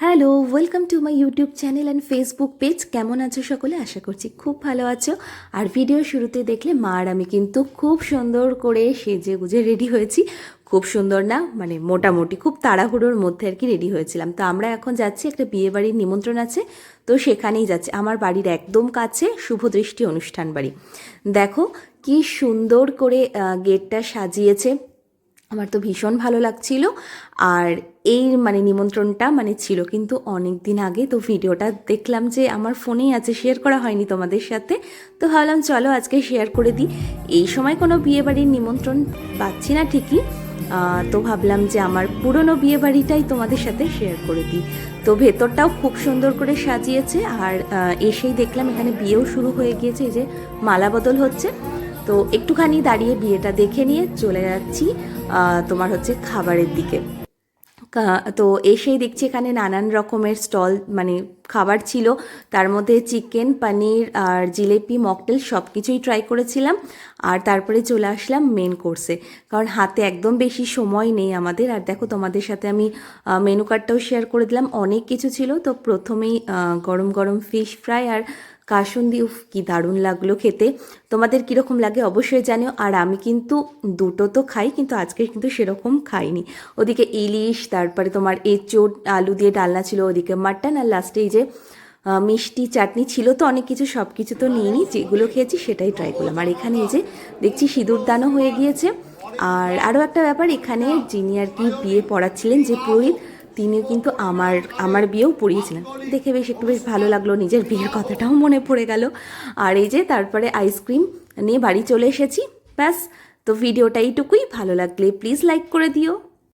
Hello, welcome to my YouTube channel and Facebook page. কেমন আছো সকলে? আশা করছি খুব ভালো আছো। আর ভিডিও শুরুতে দেখলে মা আর আমি কিন্তু খুব সুন্দর করে সেজে গুজে রেডি হয়েছি। খুব সুন্দর না, মানে মোটামুটি খুব তাড়াহুড়োর মধ্যে আর কি রেডি হয়েছিলাম। তো আমরা এখন যাচ্ছি, একটা বিয়েবাড়ির নিমন্ত্রণ আছে, তো সেখানেই যাচ্ছি। আমার বাড়ির একদম কাছে শুভদৃষ্টি অনুষ্ঠান বাড়ি। দেখো কি সুন্দর করে গেটটা সাজিয়েছে, আমার তো ভীষণ ভালো লাগছিল। আর এই নিমন্ত্রণটা ছিল কিন্তু অনেক দিন আগে, তো ভিডিওটা দেখলাম যে আমার ফোনেই আছে, শেয়ার করা হয়নি তোমাদের সাথে। তো ভাবলাম চলো আজকে শেয়ার করে দিই। এই সময় কোনো বিয়েবাড়ির নিমন্ত্রণ পাচ্ছি না ঠিকই, তো ভাবলাম যে আমার পুরনো বিয়েবাড়িটাই তোমাদের সাথে শেয়ার করে দিই। তো ভেতরটাও খুব সুন্দর করে সাজিয়েছে। আর এসেই দেখলাম এখানে বিয়েও শুরু হয়ে গিয়েছে, এই যে মালা বদল হচ্ছে। তো একটুখানি দাঁড়িয়ে বিয়েটা দেখে নিয়ে চলে যাচ্ছি তোমার হচ্ছে খাবারের দিকে। তো এসেই দেখছি এখানে নানান রকমের স্টল, খাবার ছিল। তার মধ্যে চিকেন, পনির আর জিলেপি, মকটেল সব কিছুই ট্রাই করেছিলাম। আর তারপরে চলে আসলাম মেন কোর্সে, কারণ হাতে একদম বেশি সময় নেই আমাদের। আর দেখো তোমাদের সাথে আমি মেনু কার্ডটাও শেয়ার করে দিলাম, অনেক কিছু ছিল। তো প্রথমেই গরম গরম ফিশ ফ্রাই আর কাসুন্দি, উফ কি দারুণ লাগলো খেতে। তোমাদের কীরকম লাগে অবশ্যই জানিও। আর আমি কিন্তু দুটো তো খাই, কিন্তু আজকে কিন্তু সেরকম খাইনি। ওদিকে ইলিশ, তারপরে তোমার এঁচোড়, আলু দিয়ে ডালনা ছিল, ওদিকে মাটন, আর লাস্টে এই যে মিষ্টি চাটনি ছিল। তো অনেক কিছু, সব কিছু তো নিইনি, যেগুলো খেয়েছি সেটাই ট্রাই করলাম। আর এখানে এই যে দেখছি সিঁদুর দানও হয়ে গিয়েছে। আর আরও একটা ব্যাপার, এখানে যিনি আর কি বিয়ে পড়াচ্ছিলেন, যে পুরোহিত, তিনিও কিন্তু আমার বিয়েও পড়িয়েছিলেন। দেখে বেশ ভালো লাগলো, নিজের বিয়ের কথাটাও মনে পড়ে গেল। আর এই যে তারপরে আইসক্রিম নিয়ে বাড়ি চলে এসেছি, ব্যাস। তো ভিডিওটা এইটুকুই, ভালো লাগলে প্লিজ লাইক করে দিও।